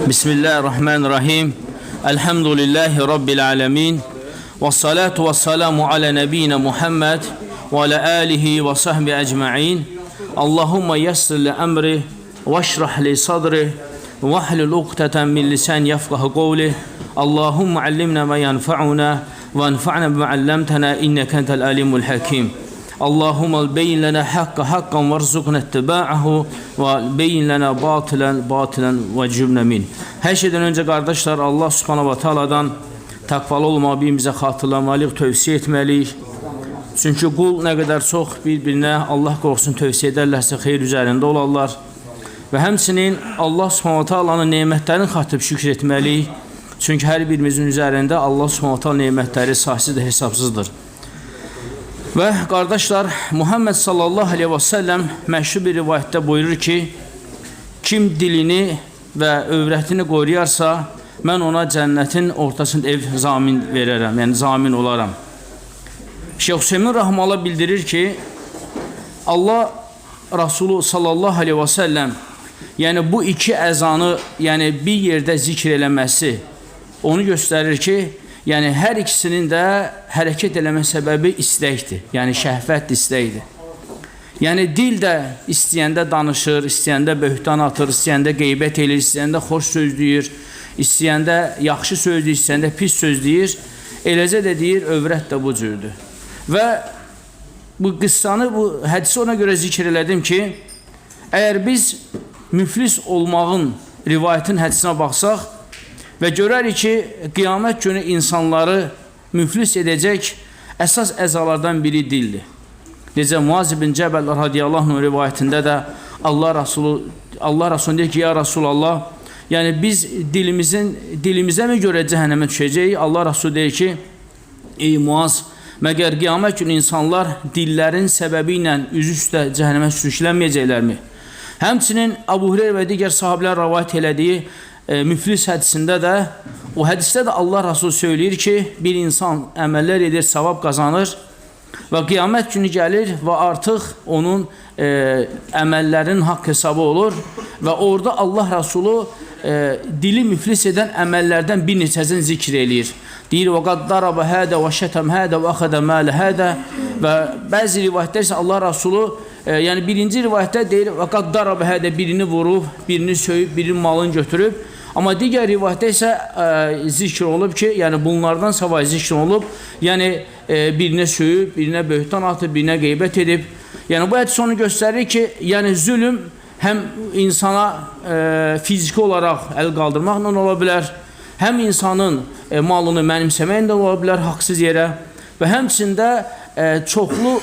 Bismillahirrahmanirrahim. Elhamdülillahi Rabbil alemin. Ve salatu ve selamu ala nebiyyina Muhammed ve ala alihi ve sahbihi ecma'in. Allahümme yessir li emri ve şrah li sadri ve ahlul uqteten min lisan yefqahu qawli. Allahümme allimna ma yanfa'una ve enfa'na bima 'allamtana inneke entel alimul hakim. Allahümme beyin lana hakka hakkan verzukna ittiba'ahu ve beyin lana batılan ve cübne min. Her şeyden önce kardeşler, Allah subhanahu wa ta'aladan takvalı olmağı birbirimize hatırlamalıyıq, tövsiye etməliyik. Çünkü kul ne kadar çok birbirine Allah qorxusunu tövsiye ederlerse xeyir üzerinde olarlar. Ve həmçinin Allah subhanahu wa ta'alanın nemətlərini xatıb şükür etməliyik. Çünkü her birimizin üzerinde Allah subhanahu wa ta'ala nemətləri saysızdır, hesapsızdır. Ve kardeşler, Muhammed sallallahu aleyhi ve sellem məşhur bir rivayette buyurur ki, kim dilini ve övrətini qoruyarsa, mən ona cennetin ortasında ev zamin verərəm, yani zamin olaram. Şeyh Hüseyin Rahmalı bildirir ki, Allah Resulü sallallahu aleyhi ve sellem, yani bu iki ezanı yani bir yerde zikr eləməsi onu gösterir ki, yani her ikisinin de hareket eləmə səbəbi istəkdir. Yani şəhvət istəkdir. Yani dil də istəyəndə danışır, istəyəndə böhtan atır, istəyəndə qeybət edir, istəyəndə xoş söz deyir, istəyəndə yaxşı söz deyir, istəyəndə pis söz deyir. Eləcə də deyir, övrət də bu cürdür. Və bu qıssanı, bu hədisi ona görə zikr elədim ki, əgər biz müflis olmağın rivayetin hədisinə baxsaq, və görərik ki, qiyamət günü insanları müflis edəcək əsas əzalardan biri dildir. Necə Muaz ibn Cəbəl radiyallahu anh rivayətində də Allah Rasulü deyir ki, ya Rasulallah, yəni biz dilimizə mi görə cəhənnəmə düşəcəyik? Allah Rasulü deyir ki, ey Muaz, məgər qiyamət günü insanlar dillərin səbəbi ilə üzü üstə cəhənnəmə sürüklənməyəcəklərmi? Həmçinin Əbu Hüreyrə və digər sahabələr rivayət elədiyi müflis hədisində də, o hədisdə də Allah Rasulü söyləyir ki, bir insan əməllər edir, savab qazanır və qiyamət günü gəlir və artıq onun əməllərin haqq hesabı olur və orada Allah Rasulü dili müflis edən əməllərdən bir neçəsini zikr eləyir. Deyir, وَقَدْ دَرَبَ هَذَا وَشَتَمْ هَذَا وَأَخَدَ مَالَ هَذَا və bəzi rivayətlər isə Allah Rasulü yəni birinci rivayətdə deyir, وَقَدْ دَرَبَ هَذَا birini vurub, birini söyüb, birinin malını götürüb. Amma digər rivayətdə isə zikr olub ki, yəni bunlardan savayı zikr olub, yəni birinə söyüb, birinə böhtan atıb, birinə qeybət edib. Yəni bu hədis onu göstərir ki, yəni zülüm həm insana fiziki olaraq əl qaldırmaqla ola bilər, həm insanın malını mənimsəməklə ola bilər haqsız yerə və həmçində çoxlu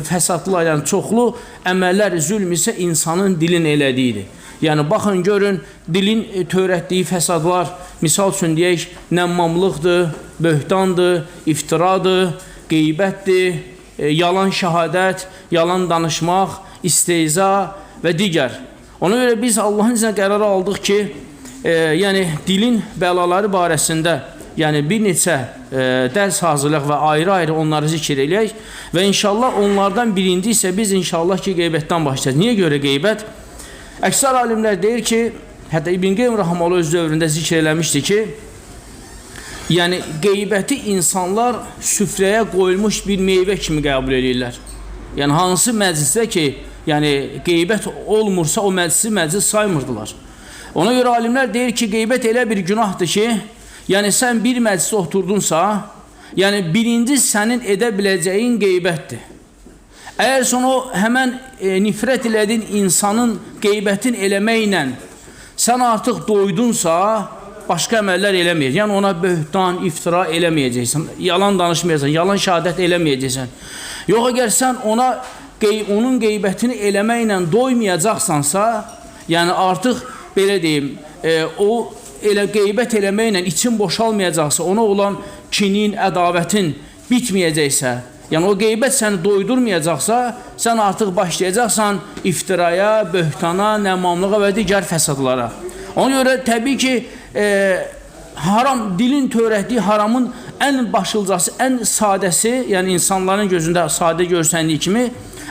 fəsadlar, yəni çoxlu əməllər zülm isə insanın dilin elədiyidir. Yəni baxın, görün, dilin törətdiyi fəsadlar, misal üçün deyək, nəmmamlıqdır, böhtandır, iftiradır, qeybətdir, yalan şəhadət, yalan danışmaq, istehza və digər. Ona görə biz Allahın izinə qərar aldıq ki, yəni dilin bəlaları barəsində, yəni bir neçə dərs hazırlıq və ayrı-ayrı onları zikr eləyək və inşallah onlardan birinci isə biz inşallah ki, qeybətdən başlayacağız. Niyə görə qeybət? Əksər alimlər deyir ki, hətta İbn Qeym Rahmalı öz dövründə zikr eləmişdi ki, yəni qeybəti insanlar süfrəyə qoyulmuş bir meyvə kimi qəbul edirlər. Yəni hansı məclisdə ki, yəni qeybət olmursa o məclis saymırdılar. Ona görə alimlər deyir ki, qeybət elə bir günahdır ki, yəni sən bir məclisdə oturdunsa, yəni birinci sənin edə biləcəyin qeybətdir. Əgər sonra həmən nifrət elədin insanın qeybətin eləməklə sən artıq doydunsa, başqa əməllər eləməyəcəksən. Yəni ona böhtan, iftira eləməyəcəksən, yalan danışmayacaqsan, yalan şəhadət eləməyəcəksən. Yox, əgər sən onun qeybətini eləməklə doymayacaqsansa, yəni artıq belə deyim, o qeybət eləməklə için boşalmayacaqsa, ona olan kinin, ədavətin bitməyəcəksə, yəni o qeybət səni doydurmayacaqsa, sən artıq başlayacaqsan iftiraya, böhtana, nəmmamlığa və digər fəsadlara. Ona görə təbii ki, haram, dilin törətdiyi haramın ən başlıcası, ən sadəsi, yəni insanların gözündə sadə görsəndiyi kimi,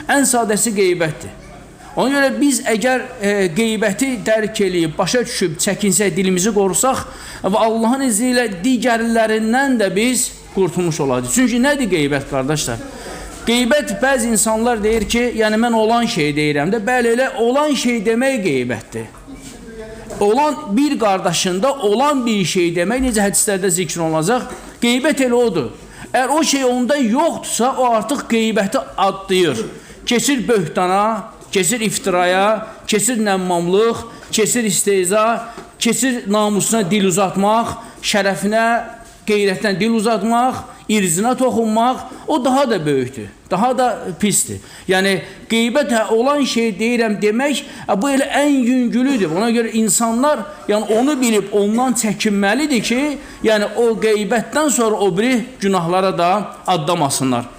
ən sadəsi qeybətdir. Ona görə biz əgər qeybəti dərk eləyib, başa düşüb, çəkinsək, dilimizi qorusaq və Allahın izni ilə digərlərindən də biz qurtulmuş olacaq. Çünki nədir qeybət, qardaşlar? Qeybət bəzi insanlar deyir ki, yəni mən olan şey deyirəm də, bəli, elə olan şey demək qeybətdir. Olan bir qardaşında olan bir şey demək, necə hədislərdə zikr olunacaq, qeybət elə odur. Əgər o şey onda yoxdursa, o artıq qeybəti adlayır. Keçir böhtana, keçir iftiraya, keçir nəmmamlıq, keçir istehza, keçir namusuna dil uzatmaq, şərəfinə, qeyrətdən dil uzatmaq, irzinə toxunmaq, o daha da böyükdür, daha da pisdir. Yəni, qeybət olan şey deyirəm demək, bu elə ən yüngülüdür. Ona görə insanlar onu bilib, ondan çəkinməlidir ki, yəni o qeybətdən sonra o biri günahlara da addamasınlar.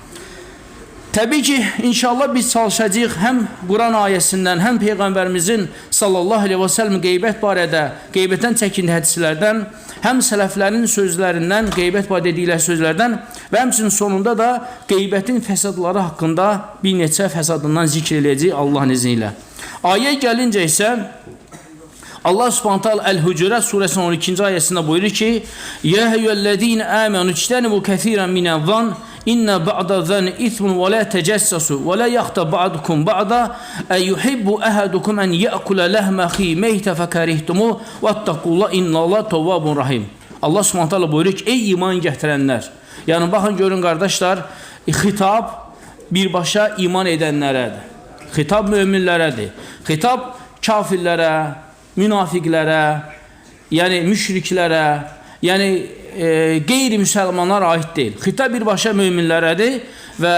Təbii ki, inşallah biz çalışacağıq həm Quran ayəsindən, həm Peyğəmbərimizin sallallahu aleyhi və səlləm qeybət barədə, qeybətdən çəkindiyi hədislərdən, həm sələflərin sözlərindən, qeybət barədə dedikləri sözlərdən və həmçinin sonunda da qeybətin fəsadları haqqında bir neçə fəsadından zikr eləyəcək Allahın izni ilə. Ayə gəlincə isə Allah Subhanahu taala El-Hucurat surəsinin 12-ci ayəsində buyurur ki: "Ya eyyuhellezine amenu ictanibu kesiran minez-zann İnne ba'da zan ismun ve la tecassasu ve la yaghtab ba'dukum ba'da yuhibbu ahadukum en ya'kula lahma akhihi meyta fekarihtumu vettaqullaha innallaha tevvabun rahim." Allah Subhanahu taala buyurur ki: "Ey iman gətirənlər." Yəni baxın görün qardaşlar, xitab birbaşa iman edənlərədir. Xitab möminlərədir. Xitab kafirlərə, münafiqlərə, yəni müşriklərə, yəni qeyri-müsəlmanlara aid deyil. Xitab birbaşa möminlərədir və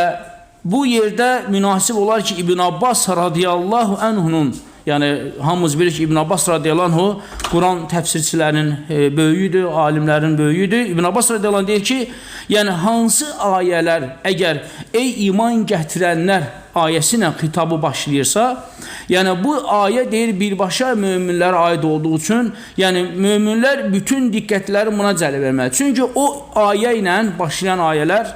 bu yerdə münasib olar ki, İbn Abbas radiyallahu anhunun, yəni hamımız bilir ki, İbn Abbas radiyallahu anhu Quran təfsirçilərinin böyüyüdür, alimlərin böyüyüdür. İbn Abbas radiyallahu anh deyir ki, yəni hansı ayələr əgər ey iman gətirənlər ayəsi ilə xitabı başlayırsa, yəni bu ayə deyir birbaşa möminlərə aid olduğu üçün, yəni möminlər bütün diqqətləri buna cəlb etməlidir. Çünki o ayə ilə başlayan ayələr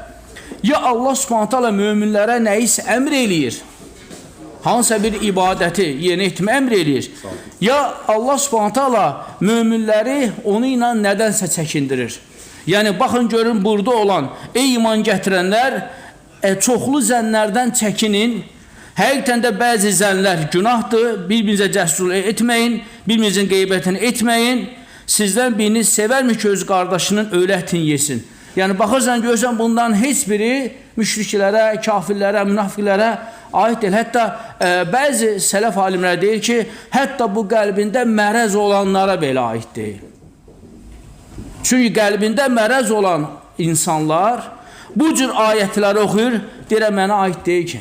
ya Allah Subhanahu taala möminlərə nəyisə əmr eləyir, hansısa bir ibadəti yerinə etmə əmr eləyir, ya Allah Subhanahu taala möminləri onu ilə nədənsə çəkindirir. Yəni baxın görün burada olan ey iman gətirənlər, çoxlu zənnlərdən çəkinin. Həqiqətən də bəzi zənnlər günahdır. Bir-birinizə cəsur etməyin, bir-birinizin qeybətini etməyin. Sizdən biriniz sevərmi ki, öz qardaşının öyrətini yesin? Yəni baxırsan, görürsən bundan heç biri müşriklərə, kafirlərə, münafiqlərə aid deyil. Hətta bəzi sələf alimlər deyir ki, hətta bu qəlbində mərəz olanlara belə aid deyil. Çünki qəlbində mərəz olan insanlar bu cür ayətləri oxuyur, deyirəm, mənə aid deyil ki.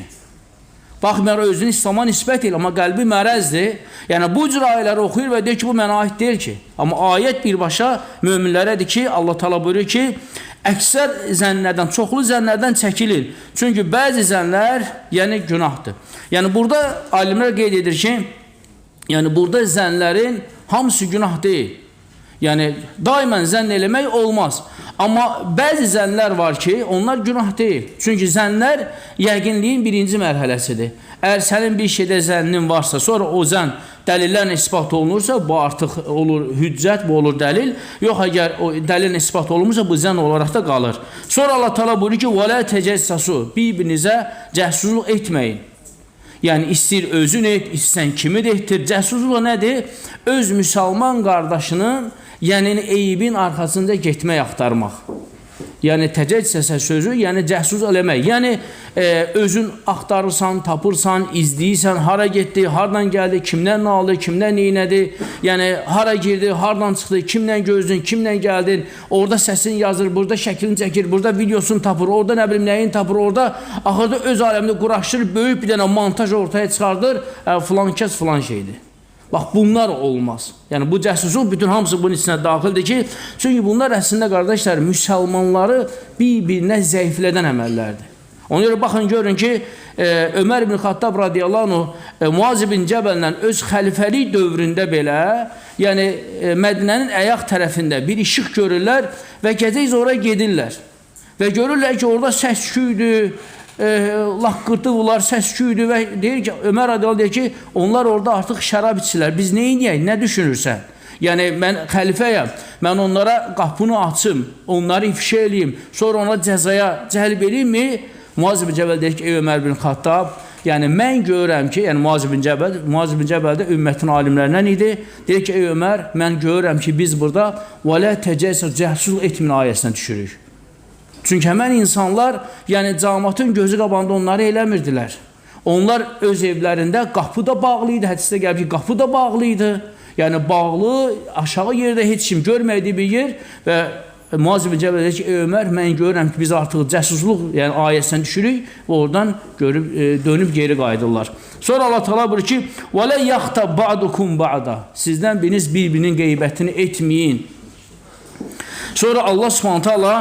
Baxmayaraq özünü İslama nisbət deyil, amma qəlbi mərəzdir. Yəni bu cür ayələri oxuyur və deyir ki, bu mənə aid deyil ki. Amma ayət birbaşa möminlərədir ki, Allah təala buyurur ki, əksər zənnlərdən, çoxlu zənnlərdən çəkilir. Çünki bəzi zənnlər, yəni günahdır. Yəni burada alimlər qeyd edir ki, yəni burada zənnlərin hamısı günah deyil. Yəni daimən zənn eləmək olmaz. Amma bəzi zənnlər var ki, onlar günah deyil. Çünki zənnlər yəqinliyin birinci mərhələsidir. Əgər sənin bir şeydə zənnin varsa, sonra o zənn dəlillərlə ispat olunursa, bu artıq olur hüccət, bu olur dəlil. Yox, əgər o dəlillə ispat olunmursa, bu zənn olaraq da qalır. Sonra Allah təala buyurur ki, "Və la tecəssasu", bir-birinizə cəssurluq etməyin. Yəni istəyir özün et, istəyirsən kimi də etdir. Cəssurluq nədir? Öz müsəlman qardaşının yəni eybin arxasında getmək, axtarmaq. Yəni təcəssüsə sözü, yəni cəssus eləmək. Yəni özün axtarırsan, tapırsan, izləyirsən, hara getdi, hardan gəldi, kimdən nə aldı, kimdən neynədi, yəni hara girdi, hardan çıxdı, kimdən gözdün, kimdən gəldin, orada səsini yazır, burada şəklini çəkir, burada videosunu tapır, orada nə bilim nəyin tapır, orada axırda öz aləmində quraşdırır, böyük bir dənə montaj ortaya çıxardır, filan kəs filan şeydir. Bax, bunlar olmaz. Yəni, bu cəssusluq bütün hamısı bunun içinə daxildir ki, çünki bunlar əslində, qardaşlar, müsəlmanları bir-birinə zəiflədən əməllərdir. Ona görə baxın, görün ki, Ömər ibn Xattab radiyallahu anh, Muaz ibn Cəbəllə öz xəlifəlik dövründə belə, yəni Mədinənin əyaq tərəfində bir işıq görürlər və gecə oraya gedirlər. Və görürlər ki, orada səs-küydür, laqqırtıdırlar, səs-küydür və deyir ki, Ömər radiyallahu deyir ki, onlar orada artıq şərab içirlər. Biz neyiniyək, nə düşünürsən? Yəni, mən xəlifəyəm, mən onlara qapını açım, onları ifşa eləyim, sonra ona cəzaya cəlb eləyim mi? Muaz ibn Cəbəl deyir ki, ey Ömər bin Xattab, yəni mən görürəm ki, yəni Muaz ibn Cəbəl də ümmətin alimlərindən idi. Deyir ki, ey Ömər, mən görürəm ki, biz burada və lə təcəssüs cəhsul etmin ayəsinə düşürük. Çünki həmən insanlar, yəni cəmaatın gözü qabağında onları eləmirdilər. Onlar öz evlərində qapı da bağlı idi, hədisdə gəlir ki, qapı da bağlı idi. Yəni bağlı, aşağı yerdə heç kim görmədiyi bir yer və Muaz ibn Cəbəl deyir ki, ey Ömər, mən görürəm ki, biz artıq cəsusluq yəni, ayəsindən düşürük və oradan dönüb geri qayıdırlar. Sonra Allah Teala buyurur ki, وَلَا يَخْتَ بَعْدُكُمْ بَعْدًا Sizdən biriniz bir-birinin qeybətini etməyin. Sonra Allah Subhanahu Teala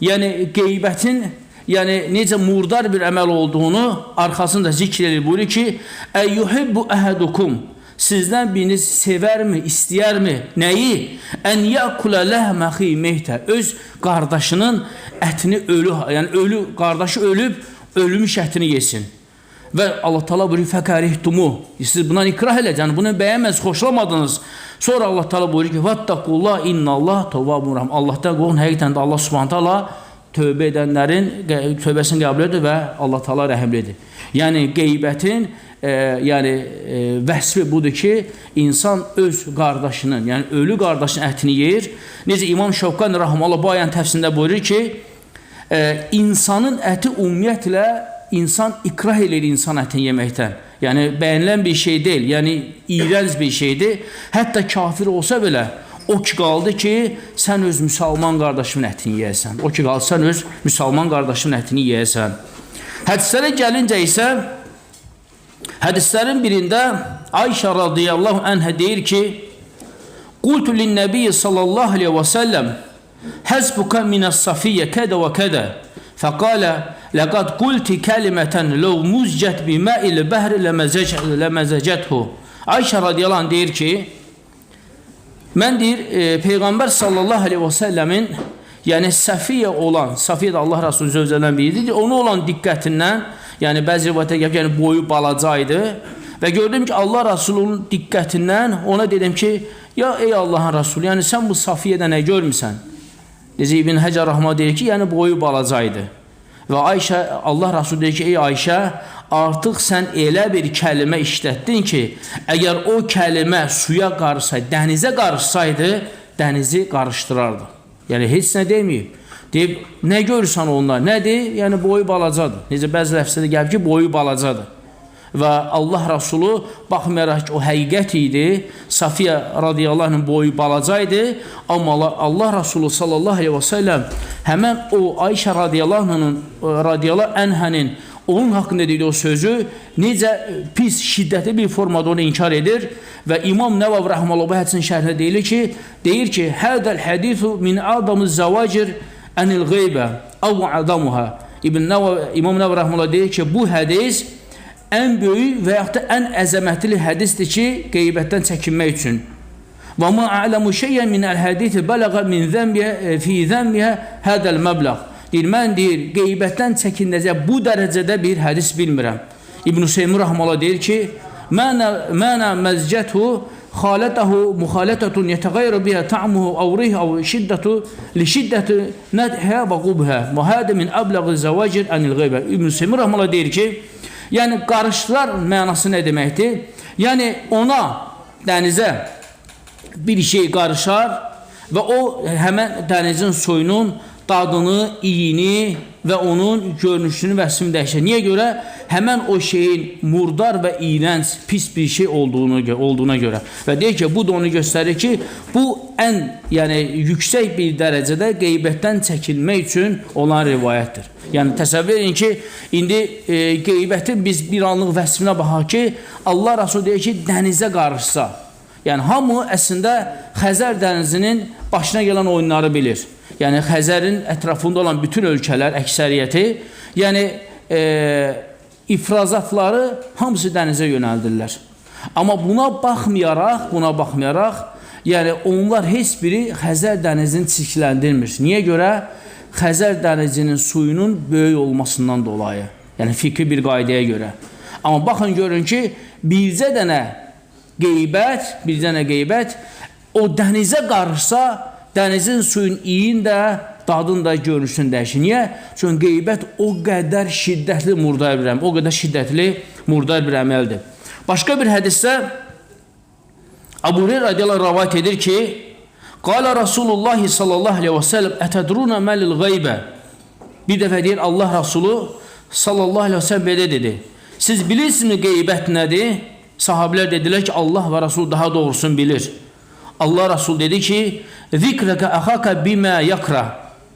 yəni qeybətin yəni necə murdar bir əməl olduğunu arxasında zikr edir. Buyurur ki, əyyuhibbu əhədukum Sizdən biriniz sevərmi, istəyərmi? Nəyi? Ən yəkulə ləhməxi mehtə Öz qardaşının ətini yəni qardaşı ölüb, ölmüş ətini yesin. Və Allah Teala buyurur, fəkərihtumu Siz buna ikrah eləcəksiniz, bunu bəyənməz, xoşlamadınız. Sonra Allah Teala buyurur ki, vəttəqullah innallah tövvabun rahim Allahdan qorxun, həqiqətən də Allah Subhanahu Teala tövbə edənlərin tövbəsini qəbul edir və Allah Teala rəhimlidir. Yəni qeybətin vəsfi budur ki, insan öz qardaşının, yəni ölü qardaşının ətini yeyir. Necə İmam Şəvqani rahimehullah bu ayənin təfsirində buyurur ki, insanın əti ümumiyyətlə insan ikrah edir insan ətini yeməkdən. Yəni bəyənilən bir şey deyil, yəni iyrənc bir şeydir. Hətta kafir olsa belə o ki qaldı ki, sən öz müsəlman qardaşının ətini yeyəsən. O ki qaldı, sən öz müsəlman qardaşının ətini yeyəsən. Hədislərə gəlincə isə hədislərin birində Ayşə radiyallahu anhə deyir ki, Qultu linnəbiyyə sallallahu aleyhi və səlləm Həzbuka minəs-safiyyə kədə və kədə Fəqalə Ləqad qulti kəlimətən Ləv muzcət bimə'il bəhri ləməzəcəthu Ayşə radiyallahu anh deyir ki, mən deyir, Peyğəmbər sallallahu aleyhi və səlləmin yəni Səfiyyə olan, Səfiyyə də Allah Rasulü zövcədən biridir, onu olan diqqətindən, yəni bəzi rivayətə gəlir, yəni boyu balaca idi və gördüm ki, Allah Rasulunun diqqətindən ona dedim ki, ya ey Allahın Rasulü, yəni sən bu Səfiyyədə nə görmüsən? Necə İbn Həcər Rəhmə deyir ki, yəni boyu balaca idi. Və Ayşə, Allah Rasulü deyir ki, ey Ayşə, artıq sən elə bir kəlimə işlətdin ki, əgər o kəlimə suya qarışsaydı, dənizə qarışsaydı, dənizi qarışdırardı. Yəni, heç nə deməyib. Deyib, nə görürsən onlar? Nədir? Yəni, boyu balacadır. Necə bəzi ləfsədə gəlib ki, boyu balacadır. Və Allah Rasulü, baxmayaraq ki, o həqiqət idi, Safiyə radiyallahu anh boyu balaca idi, amma Allah Rasulü sallallahu aleyhi və səlləm həmən o Ayşə radiyallahu anhənin onun haqqında deyildi o sözü necə pis, şiddətli bir formada onu inkar edir və İmam Nəvavi rəhməhullah bu hədisin şərhində deyir ki, hədəl hədithu min adamı zəvacir ənil qeybə əv adamuha. İmam Nəvavi rəhməhullah deyir ki, bu hədis ən böyük və yaxud da ən əzəmətli hədisdir ki, qeybətdən çəkinmək üçün. Və ma a'lamu şeyən minəl hədisi bələğə min zəmbiyə fi zəmbiyə hədəl məbləğ. Deyir, mən deyir, qeybətdən çəkinəcək bu dərəcədə bir hədis bilmirəm. İbn-i Hüseymin rəhməllah deyir ki, mənə məzcəthu xalətəhu müxalətətun yətəqayrə bihə ta'muhu avrih av şiddətu li şiddəti nədhə və qubhə və hədə min əbləği zəvəcir ənil qeybə. İbn-i Hüseymin rəhməllah deyir ki, yəni qarışdılar mənası nə deməkdir? Yəni ona dənizə bir şey qarışar və o həmən dənizin suyunun dadını, iyini və onun görünüşünü və vəsifini dəyişir. Niyə görə? Həmən o şeyin murdar və iyrənc, pis bir şey olduğuna görə. Və deyir ki, bu da onu göstərir ki, bu ən yüksək bir dərəcədə qeybətdən çəkilmək üçün olan rivayətdir. Yəni, təsəvvür edin ki, indi qeybətin biz bir anlıq vəsifinə baxaq ki, Allah Rasulü deyir ki, dənizə qarışsa. Yəni, hamı əslində Xəzər dənizinin başına gələn oyunları bilir. Yəni, Xəzərin ətrafında olan bütün ölkələr, əksəriyyəti, yəni, ifrazatları hamısı dənizə yönəldirlər. Amma buna baxmayaraq, yəni, onlar heç biri Xəzər dənizini çirkləndirmir. Niyə görə? Xəzər dənizinin suyunun böyük olmasından dolayı. Yəni fiqhi bir qaydaya görə. Amma baxın görün ki, bircə dənə qeybət o dənizə qarışsa, dənizin suyun iyin də, dadın da görünsün dəyişir. Niyə? Çünki qeybət o qədər şiddətli murdar bir əməldir. Başqa bir hədisdə Əbu Hüreyrə radiyallahu anh rivayet edir ki, Qala Rasulullah sallallahu aleyhi ve sellem Ətədruna məlil qeybə. Bir dəfə deyir Allah Rasulü sallallahu aleyhi ve sellem belə dedi. Siz bilirsiniz qeybət nədir? Sahabilər dedilər ki, Allah və Rasul daha doğrusunu bilir. Allah Rasul dedi ki, Zikrəkə əxəkə bimə yakrə.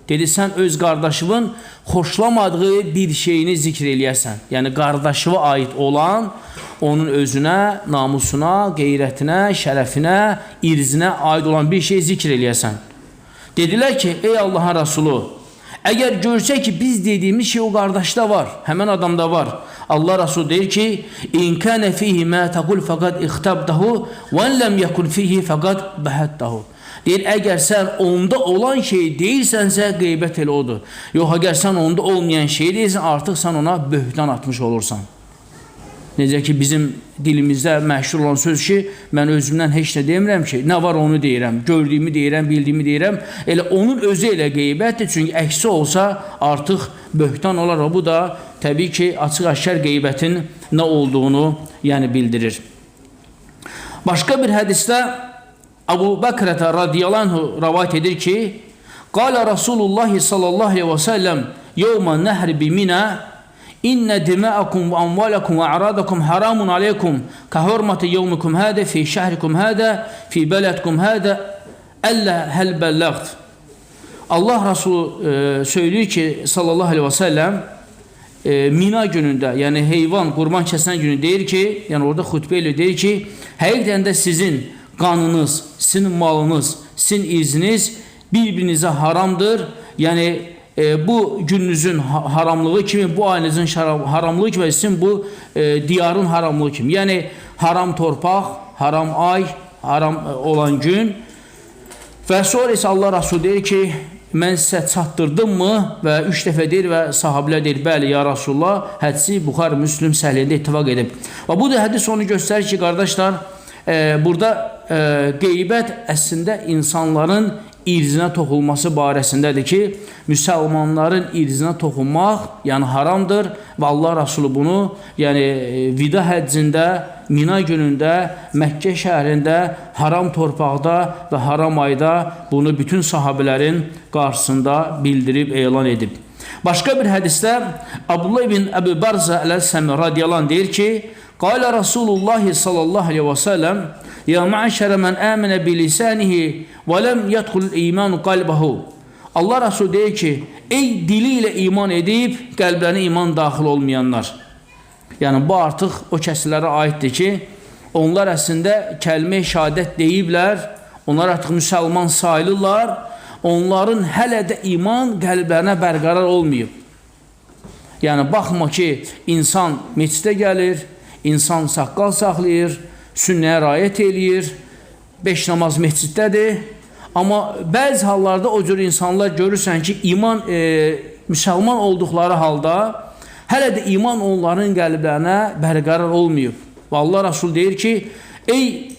Dedi, sən öz qardaşının xoşlamadığı bir şeyini zikr eləyəsən. Yəni, qardaşıva aid olan, onun özünə, namusuna, qeyrətinə, şərəfinə, irzinə aid olan bir şey zikr eləyəsən. Dedilər ki, ey Allahın Rasulü, əgər görsək ki, biz dediyimiz şey o qardaşda var, həmən adamda var. Allah Rasul deyir ki, İn kənə fihi mə təqul fəqad ixtabdahu və ləm yəkun fihi fəqad bəhəddahu. Deyir, əgər sən onda olan şey deyirsənsə, qeybət elə odur. Yox, əgər sən onda olmayan şey deyirsən, artıq sən ona böhtan atmış olursan. Necə ki, bizim dilimizdə məşhur olan söz ki, mən özümdən heç nə demirəm ki, nə var onu deyirəm, gördüyümü deyirəm, bildiyimi deyirəm. Elə onun özü elə qeybətdir, çünki əksi olsa artıq böhtan olar. Bu da təbii ki, açıq-aşkar qeybətin nə olduğunu bildirir. Başqa bir hədisdə Əbu Bəkrətə radiyallahu anh rivayet edir ki, Qala Rasulullah sallallahu aleyhi ve sellem Yevmə nəhri biminə İnnə dima'akum və amvalakum və a'radakum haramun aleykum ka hurmati yevmikum hədə fi şəhrikum hədə fi bələdkum hədə əllə həl bəlləğd. Allah Rasulü söylüyor ki sallallahu aleyhi ve sellem Mina günündə, yəni heyvan qurban kəsən günü deyir ki, yəni orada xutbə ilə deyir ki, həqiqətən də sizin qanınız, sizin malınız, sizin izniniz bir-birinizə haramdır. Yəni bu gününüzün haramlığı kimi, bu ayınızın haramlığı kimi, sizin bu diyarın haramlığı kimi. Yəni haram torpaq, haram ay, haram olan gün. Və sonra isə Allah Rasulü deyir ki, mən sizə çatdırdım mı? Və 3 dəfə deyir və sahabilər deyir, bəli ya Rasulullah, hədisi Buxari Müslim səhliyində ittifaq edib. Və bu da hədis onu göstərir ki, qardaşlar, burada qeybət əslində insanların irzinə toxunması barəsindədir ki, müsəlmanların irzinə toxunmaq yəni haramdır və Allah Rasulü bunu vida həccində, Mina günündə, Məkkə şəhərində, haram torpaqda və haram ayda bunu bütün sahabələrin qarşısında bildirib, elan edib. Başqa bir hədisdə Abdullah ibn Əbu Barzə Əl-Səmi radiyallahu anh deyir ki, Qala Rasulullah sallallahu aleyhi ve sellem Ya ma'şərə mən əminə bilisənihi və ləm yədxul imanu qalbəhu. Allah Rasulü deyir ki, ey dili ilə iman edib, qəlblərinə iman daxil olmayanlar. Yəni, bu artıq o kəslərə aiddir ki, onlar əslində kəlmə-i şəhadət deyiblər, onlar artıq müsəlman sayılırlar, onların hələ də iman qəlblərinə bərqərar olmayıb. Yəni, baxma ki, insan meçidə gəlir, insan saqqal saxlayır, sünnəyə rayət eləyir, 5 namaz meçiddədir. Amma bəzi hallarda o cür insanlar görürsən ki, iman müsəlman olduqları halda hələ də iman onların qəlblərinə bərqərar olmayıb. Və Allah Rasul deyir ki, ey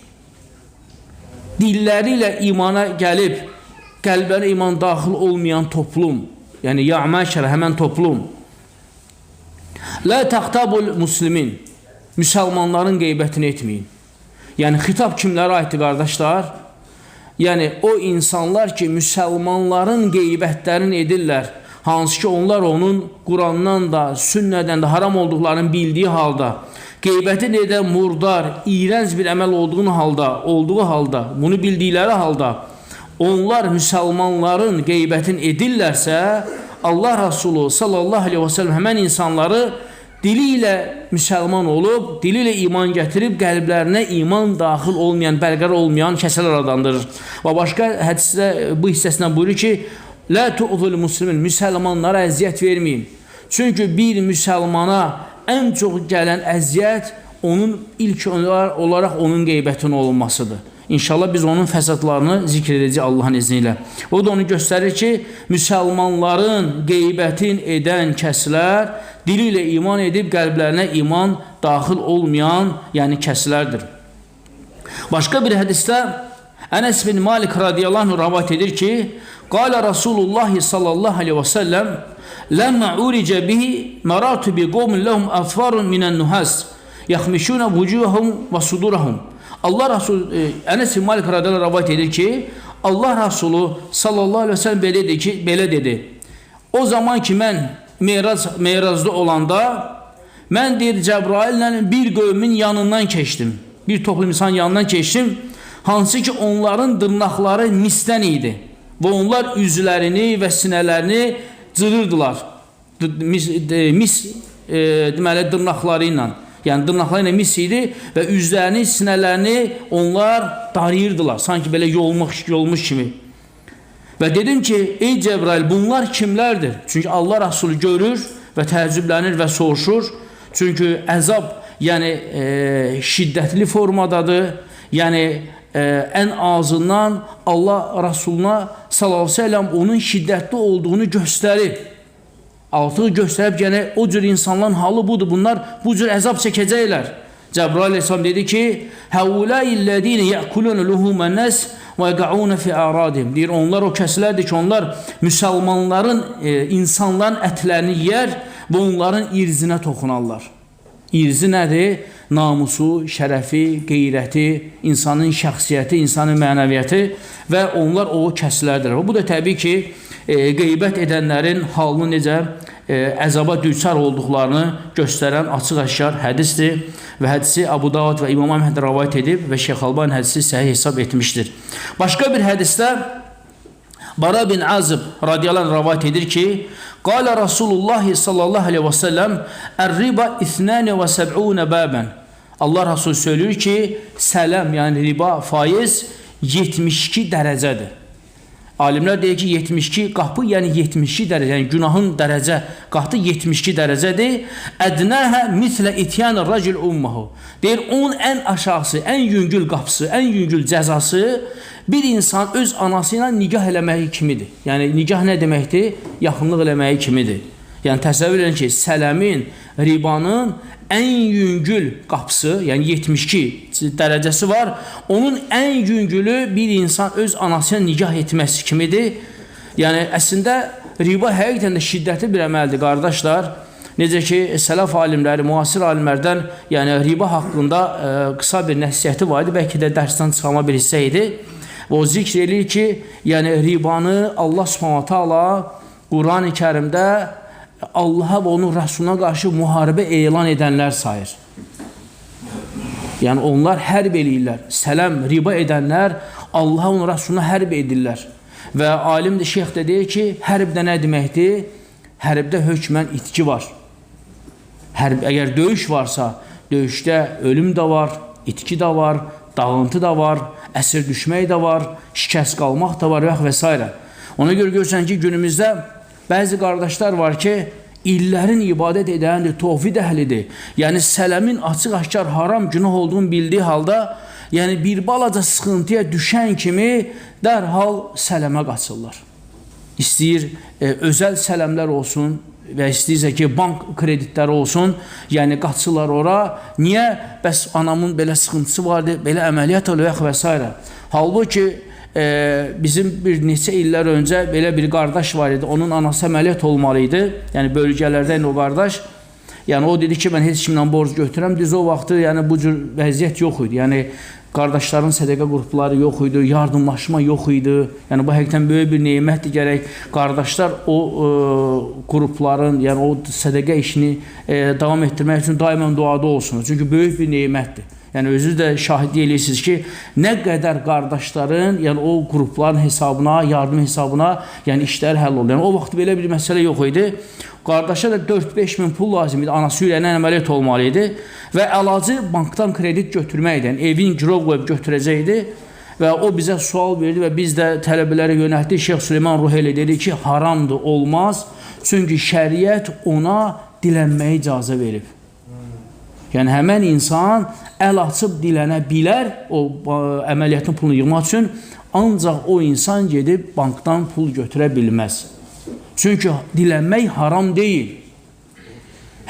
dilləri ilə imana gəlib, qəlblərə iman daxil olmayan toplum, yəni ya'məşər, həmən toplum, la təqtabul muslimin, müsəlmanların qeybətini etməyin. Yəni, xitab kimlərə aiddir, qardaşlar? Yəni, o insanlar ki, müsəlmanların qeybətlərini edirlər, hansı ki, onlar onun Qurandan da, sünnədən də haram olduqlarını bildiyi halda, qeybətin edən murdar, iyrənc bir əməl olduğu halda, bunu bildikləri halda, onlar müsəlmanların qeybətini edirlərsə, Allah Rasulü sallallahu aleyhi ve sellem həmən insanları dili ilə müsəlman olub, dili ilə iman gətirib, qəlblərinə iman daxil olmayan, bərqərar olmayan kəsələr adlandırır. Və başqa hədisdə bu hissəsindən buyurur ki, Lə tu'zul muslimin, müsəlmanlara əziyyət verməyin. Çünki bir müsəlmana ən çox gələn əziyyət onun ilk olaraq onun qeybətinin olunmasıdır. İnşallah biz onun fəsadlarını zikr edəcəyik Allahın izni ilə. O da onu göstərir ki, müsəlmanların qeybətin edən kəslər dili ilə iman edib qəlblərinə iman daxil olmayan, yəni kəslərdir. Başqa bir hədisdə Ənəs bin Malik radiyallahu anh rəvayət edir ki, Qalə Rasulullah sallallahu aleyhi və səlləm Ləmmə uricə bihi məratu bi qovmin ləhum əfvarun minən nuhəs yaxmişunə vücuhum və sudurahum. Allah Rasulü Ənəs bin Malik radiyallahu anh rəvayət edir ki, Allah Rasulü sallallahu aleyhi və səlləm belə dedi. O zaman ki, mən Meyracda olanda, mən deyir, Cəbraillə bir qövmin yanından keçdim. Bir toplum insan yanından keçdim, hansı ki, onların dırnaqları misdən idi. Və onlar üzlərini və sinələrini cırırdılar. Deməli, dırnaqları ilə. Yəni, dırnaqları ilə mis idi və üzlərini, sinələrini onlar darıyırdılar. Sanki belə yolmuş kimi. Və dedim ki, ey Cəbrail, bunlar kimlərdir? Çünki Allah Rasulü görür və təəccüblənir və soruşur. Çünki əzab, yəni şiddətli formadadır. Yəni, ən azından Allah Rasuluna sallallahu aleyhi ve sellem onun şiddətli olduğunu göstərir. Artıq göstərib, yəni o cür insanların halı budur. Bunlar bu cür əzab çəkəcəklər. Cəbrail aleyhisselam dedi ki, Həuləyillədini yəkulun luhumən nəs və yəqaun fi əradim. Deyir, onlar o kəslərdir ki, onlar müsəlmanların, insanların ətlərini yer və onların irzinə toxunarlar. İrzi nədir? Namusu, şərəfi, qeyrəti, insanın şəxsiyyəti, insanın mənəviyyəti və onlar o kəslərdir. Bu da təbii ki, qeybət edənlərin halını necə əzaba düçar olduqlarını göstərən açıq-aşkar hədisdir və hədisi Abu Davud və İmam Əhməd rəvayət edib və Şeyx Albani hədisi səhih hesab etmişdir. Başqa bir hədisdə Bara bin Azib radiyallahu anh rəvayət edir ki, Qalə Rasulullah sallallahu aleyhi və səlləm Ər-riba 72 bəbən. Allah Rasulü söylüyor ki, sələm, yəni riba, faiz 72 dərəcədir. Alimlər deyir ki, 72 qapı, yəni 72 dərəcə, yəni günahın dərəcə, qatı 72 dərəcədir. Ədnəhə mislə ityanı racil ummahu. Deyir, onun ən aşağısı, ən yüngül qapısı, ən yüngül cəzası bir insan öz anası ilə nigah eləməyi kimidir. Yəni, nigah nə deməkdir? Yaxınlıq eləməyi kimidir. Yəni, təsəvvür edin ki, sələmin, ribanın ən yüngül qapısı, yəni 72 dərəcəsi var. Onun ən yüngülü bir insan öz anasına nigah etməsi kimidir. Yəni, əslində, riba həqiqətən də şiddətli bir əməldir, qardaşlar. Necə ki, sələf alimləri, müasir alimlərdən, yəni riba haqqında qısa bir nəsiyyəti var idi, bəlkə də dərsdən çıxama bir hissə idi. Və o zikr edir ki, yəni ribanı Allah Subhanahu taala Quran-ı Kərimdə Allaha və onun Rəsuluna qarşı müharibə elan edənlər sayır. Yəni onlar hərb eləyirlər. Sələm, riba edənlər Allaha və onun Rəsuluna hərb edirlər. Və alim də, şeyx də deyir ki, hərbdə nə deməkdir? Hərbdə hökmən itki var. Əgər döyüş varsa, döyüşdə ölüm də var, itki də var, dağıntı da var, əsir düşmək də var, şikəst qalmaq da var və s. Ona görə görürsən ki, günümüzdə bəzi qardaşlar var ki, illərin ibadət edəndir, tovhid əhlidir. Yəni, sələmin açıq-aşkar haram günah olduğunu bildiyi halda, yəni bir balaca sıxıntıya düşən kimi dərhal sələmə qaçırlar. İstəyir özəl sələmlər olsun və istəyirsə ki, bank kreditləri olsun, yəni qaçırlar ora. Niyə? Bəs anamın belə sıxıntısı vardı, belə əməliyyat oluyor və s. Halbuki, bizim bir neçə illər öncə belə bir qardaş var idi, onun anası əməliyyat olmalıydı, yəni bölgələrdən o qardaş, yəni o dedi ki, mən heç kimdən borc götürəm, düz o vaxtı yəni bu cür vəziyyət yox idi, yəni qardaşların sədəqə qrupları yox idi, yardımlaşma yox idi, yəni bu həqiqətən böyük bir neymətdir, gərək qardaşlar o qrupların, yəni o sədəqə işini davam etdirmək üçün daimən duada olsunuz, çünki böyük bir neymətdir. Yəni, özünüz də şahidlik edirsiniz ki, nə qədər qardaşların, yəni o qrupların hesabına, yardım hesabına, yəni işlər həll oldu. Yəni, o vaxt belə bir məsələ yox idi. Qardaşa da 4-5 min pul lazım idi, anası ilə əməliyyat olmalı idi və əlacı bankdan kredit götürməkdir. Yəni, evin girov qoyub götürəcəkdi və o bizə sual verdi və biz də tələbələrə yönəltdik. Şeyx Süleyman Ruheyli dedi ki, haramdır, olmaz, çünki şəriət ona dilənməyə icazə verib. Yəni, həmən insan əl açıb dilənə bilər o əməliyyatın pulunu yığmaq üçün, ancaq o insan gedib bankdan pul götürə bilməz. Çünki dilənmək haram deyil.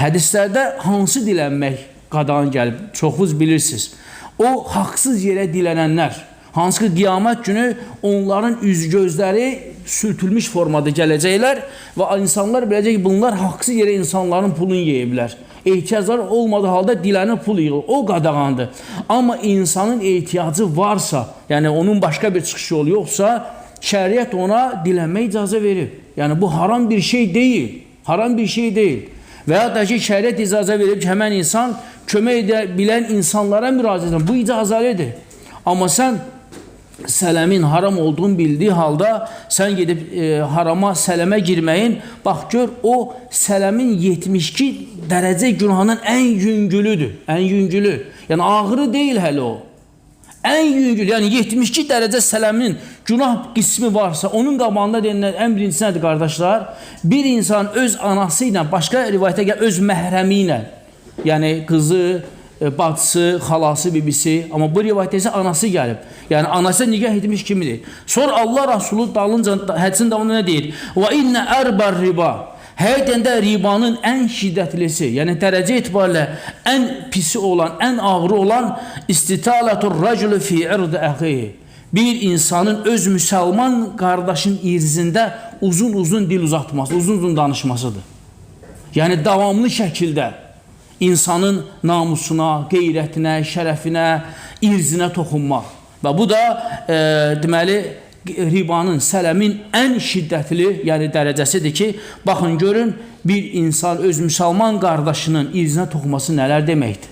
Hədislərdə hansı dilənmək qadağan gəlib, çoxunuz bilirsiniz. O, haqsız yerə dilənənlər, hansı ki, qiyamət günü onların üz-gözləri sürtülmüş formada gələcəklər və insanlar biləcək ki, bunlar haqsız yerə insanların pulunu yeyiblər. Ehtiyaclar olmadığı halda dilənir, pul yığılır. O qadağandır. Amma insanın ehtiyacı varsa, yəni onun başqa bir çıxışı yolu yoxsa, şəriət ona dilənmək icazə verib. Yəni, bu haram bir şey deyil. Haram bir şey deyil. Və ya da ki, şəriət icazə verib ki, həmən insan kömək edə bilən insanlara müraciət edir. Bu icazəlidir. Amma sən sələmin haram olduğunu bildiyi halda sən gedib harama, sələmə girməyin, bax gör, o sələmin 72 dərəcə günahının ən yüngülüdür. Ən yüngülü. Yəni, ağırı deyil hələ o. Ən yüngül, yəni 72 dərəcə sələmin günah qismi varsa, onun qabağında deyilən ən birincisi nədir, qardaşlar? Bir insan öz anası ilə, başqa rivayətə gəl, öz məhrəmi ilə, yəni qızı, bacısı, xalası, bibisi, amma bu rivayətdə isə anası gəlib. Yəni, anası nikah etmiş kimidir. Sonra Allah Rasulü dalınca, hədisin davamında nə deyir? Və innə ərbar riba. Həqiqətən də ribanın ən şiddətlisi, yəni dərəcə etibarilə ən pisi olan, ən ağrı olan istitalatur raculu fi ird əxihi. Bir insanın öz müsəlman qardaşın irzində uzun-uzun dil uzatması, uzun-uzun danışmasıdır. Yəni, davamlı şəkildə insanın namusuna, qeyrətinə, şərəfinə, irzinə toxunmaq. Və bu da, deməli, ribanın, sələmin ən şiddətli, yəni dərəcəsidir ki, baxın, görün, bir insan öz müsəlman qardaşının irzinə toxunması nələr deməkdir?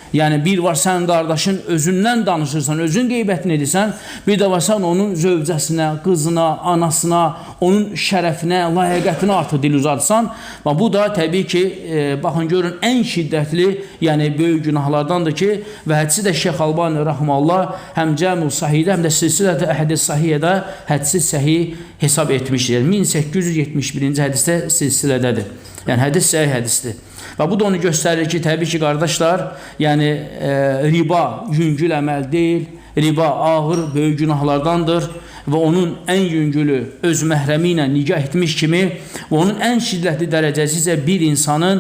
Yəni, bir var sən qardaşın özündən danışırsan, özün qeybətini edirsən, bir də var sən onun zövcəsinə, qızına, anasına, onun şərəfinə, layiqətinə artıq dil uzatsan. Və bu da təbii ki, baxın, görün, ən şiddətli, yəni böyük günahlardandır ki, və hədisi də Şeyx Albani Rəhmallah həm Cəmül Sahihdə, həm də Silsilə-i Əhədis Sahiyyədə hədisi səhih hesab etmişdir. 1871-ci hədisdə silsilədədir. Yəni, hədis səhih hədisdir. Və bu da onu göstərir ki, təbii ki, qardaşlar, yəni riba yüngül əməl deyil, riba ağır, böyük günahlardandır və onun ən yüngülü öz məhrəmi ilə nikah etmiş kimi və onun ən şiddətli dərəcəsi isə bir insanın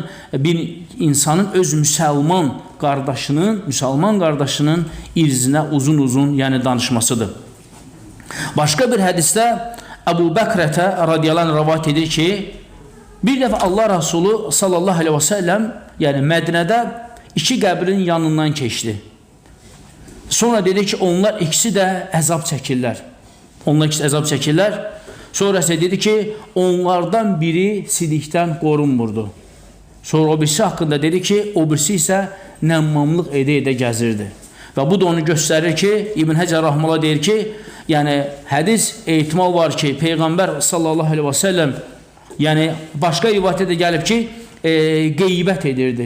öz müsəlman qardaşının irzinə uzun-uzun, yəni danışmasıdır. Başqa bir hədisdə Əbu Bəkrətə radiyallahu anh rəvat edir ki, bir dəfə Allah Rasulü sallallahu aleyhi və səlləm, yəni Mədinədə iki qəbrin yanından keçdi. Sonra dedi ki, onlar ikisi də əzab çəkirlər. Sonra isə dedi ki, onlardan biri sidikdən qorunmurdu. Sonra o birisi haqqında dedi ki, o birisi isə nəmmamlıq edə gəzirdi. Və bu da onu göstərir ki, İbn Həcər Rəhməllah deyir ki, yəni hədis ehtimal var ki, Peyğəmbər sallallahu aleyhi və səlləm, yəni başqa rivayətdə də gəlib ki, qeybət edirdi.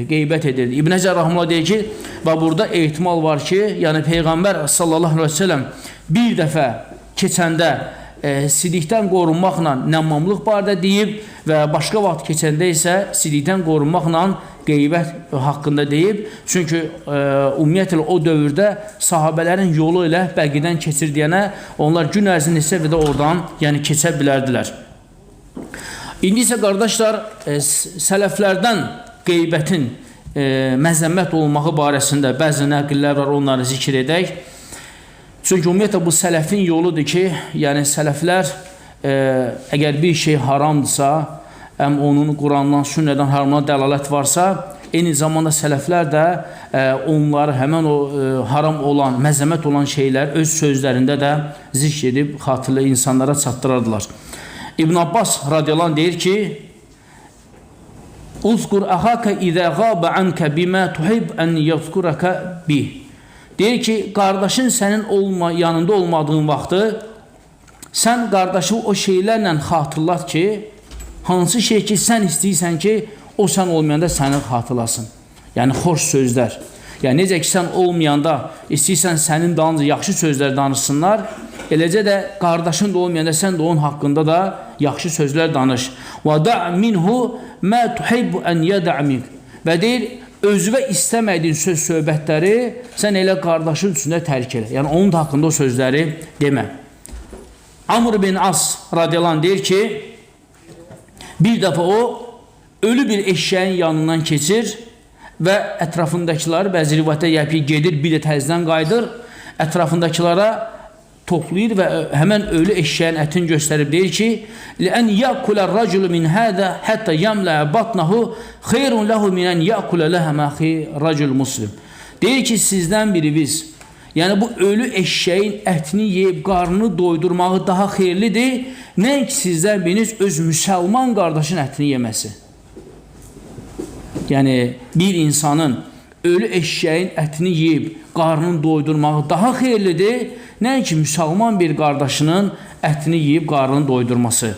İbn Həcər Rəhməllah deyir ki, və burada ehtimal var ki, yəni Peyğəmbər sallallahu aleyhi və səlləm bir dəfə keçəndə sidikdən qorunmaqla nəmmamlıq barədə deyib və başqa vaxt keçəndə isə sidikdən qorunmaqla qeybət haqqında deyib. Çünki ümumiyyətlə o dövrdə sahabələrin yolu ilə Bəqidən keçir deyənə onlar gün ərzində isə də oradan yəni keçə bilərdilər. İndi isə qardaşlar, sələflərdən qeybətin məzəmmət olmağı barəsində bəzi nəqillər var, onları zikr edək. Çünki ümumiyyətlə bu sələfin yoludur ki, yəni sələflər əgər bir şey haramdırsa, həm onun Qurandan, sünnədən haramına dəlalət varsa, eyni zamanda sələflər də onları həmən o haram olan, məzəmmət olan şeylər öz sözlərində də zikr edib xatırlı insanlara çatdırardılar. İbn Abbas radiyallahu anh deyir ki, "Uzkur ahaka izə qaba anka bima tuhib an yazkuraka bih." Deyir ki, qardaşın sənin yanında olmadığın vaxtı sən qardaşı o şeylərlə xatırlat ki, hansı şey ki sən istəyirsən ki, o sən olmayanda səni xatırlasın. Yəni xoş sözlər. Yəni necə ki sən olmayanda istəyirsən sənin dalınca yaxşı sözlər danışsınlar, eləcə də qardaşın da olmayanda sən də onun haqqında da yaxşı sözlər danış. Və da' minhu ma tuhibbu an yada' mink. Və deyir, özüvə istəmədiyin söhbətləri sən elə qardaşın üstündə tərk elə. Yəni, onun da haqqında o sözləri demə. Amr bin As radiyallahu anh deyir ki, bir dəfə o, ölü bir eşyəyin yanından keçir və ətrafındakiləri, bəzi rivayətdə yəpi gedir, bir də təzdən qayıdır, ətrafındakilara toplayır və həmən ölü eşyəyin ətini göstərib deyir ki, لَأَنْ يَأْكُلَ الرَّجُلُ مِنْ هَذَا حَتَّى يَمْلَأَ بَطْنَهُ خَيْرٌ لَهُ مِنْ أَنْ يَأْكُلَ لَهَمَ رَجُلُ muslim. Deyir ki, sizdən biri biz, yəni bu ölü eşyəyin ətini yeyib qarnını doydurmağı daha xeyirlidir, nəinki sizdən biriniz öz müsəlman qardaşın ətini yeməsi. Yəni, bir insanın ölü eşyəyin ətini yeyib qarnını doydurmağı daha xeyirlidir, nəinki müsəlman bir qardaşının ətini yeyib qarnını doydurması.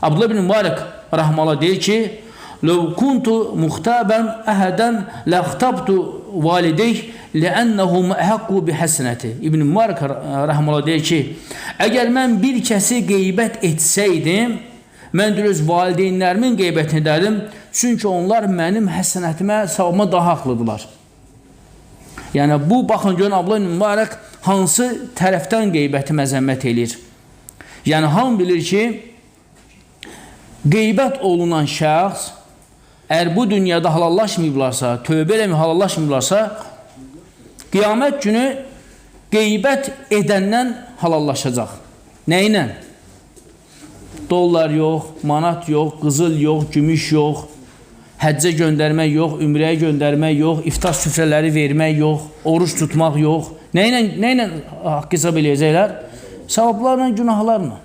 Abdullah ibn Mübarək rəhməllah deyir ki, لَوْ كُنْتُ مُخْتَابًا أَهَدًا لَاخْتَبْتُ وَالِدَيْهِ لَأَنَّهُمْ أَحَقُّ بِحَسَنَةِ İbn Mübarək rəhməllah deyir ki, əgər mən bir kəsi qeybət etsəydim, mən öz valideynlərimin qeybətini edərdim, çünki onlar mənim həsənətimə, savabıma daha haqlıdırlar. Yəni, bu, baxın, görün, Abdullah ibn Mübarək hansı tərəfdən qeybəti məzəmmət eləyir? Yəni, hamı bilir ki, qeybət olunan şəxs, əgər bu dünyada halallaşmayıblarsa, tövbə eləməyib halallaşmayıblarsa, qiyamət günü qeybət edəndən halallaşacaq. Nə ilə? Dollar yox, manat yox, qızıl yox, gümüş yox, həccə göndərmək yox, ümrəyə göndərmək yox, iftar süfrələri vermək yox, oruç tutmaq yox. Nə ilə haqq hesab eləyəcəklər? Savablarla, günahlarla.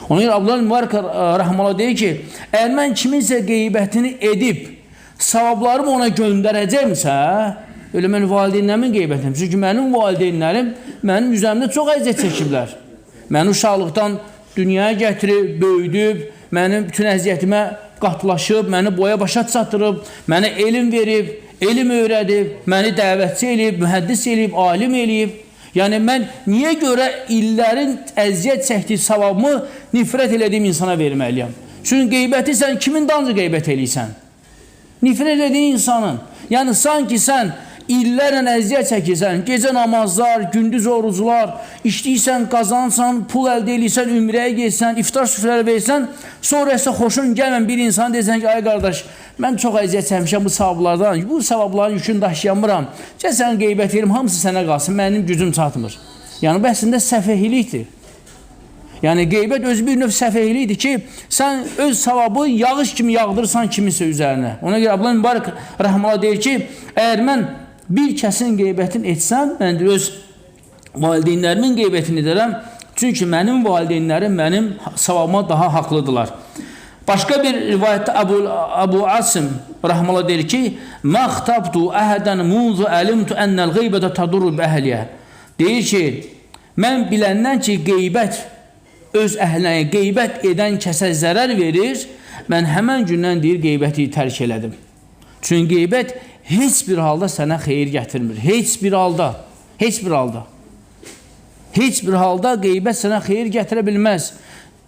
Ona görə Abdullah Mübarək rəhməllah deyir ki, əgər mən kiminsə qeybətini edib, savablarımı ona göndərəcəmsə, elə mən valideynlərimin qeybətini, çünki mənim valideynlərim mənim üzərimdə çox əziyyət çəkiblər. Məni uşaqlıqdan dünyaya gətirib, böyüdüb, mənim bütün əziyyətimə qatlaşıb, məni boya başa çatdırıb, mənə elm verib, elm öyrədib, məni dəvətçi eləyib, mühəddis eləyib, alim eləyib. Yəni, mən niyə görə illərin əziyyət çəkdiyi savabımı nifrət elədiyim insana verməliyəm? Çünki qeybəti sən kimin dancı qeybət eləysən? Nifrət elədiyin insanın. Yəni, sanki sən illərlə əziyyət çəkirsən, gecə namazlar, gündüz oruclar, işləyirsən, qazansan, pul əldə eləyirsən, ümrəyə gelsən, iftar süfrələri versən, sonra isə xoşun gəlmən bir insan deyirsən ki, ay qardaş, mən çox əziyyət çəkmişəm bu savablardan, bu savabların yükünü daşıyamıram, gəl sən qeybət edim, hamısı sənə qalsın, mənim gücüm çatmır. Yəni, bu əslində səfehlikdir. Yəni, qeybət özü bir növ səfehlikdir ki, sən öz savabı yağış kimi yağdırırsan kiminsə üzərinə. Ona görə Abdullah Mübarək rəhməllah deyir ki, əgər mən bir kəsin qeybətini etsəm, mən öz valideynlərimin qeybətini edərəm, çünki mənim valideynlərim mənim savabıma daha haqlıdırlar. Başqa bir rivayətdə Əbu Asim rəhməllah deyir ki, məxtabtu əhədən munzu əlimtu ennəl qeybətə tadurru bəhliyə. Deyir ki, mən biləndən ki, qeybət öz əhlinə, qeybət edən kəsə zərər verir, mən həmən gündən deyir, qeybəti tərk elədim. Çünki qeybət heç bir halda sənə xeyir gətirmir. Heç bir halda. Heç bir halda. Heç bir halda qeybət sənə xeyir gətirə bilməz.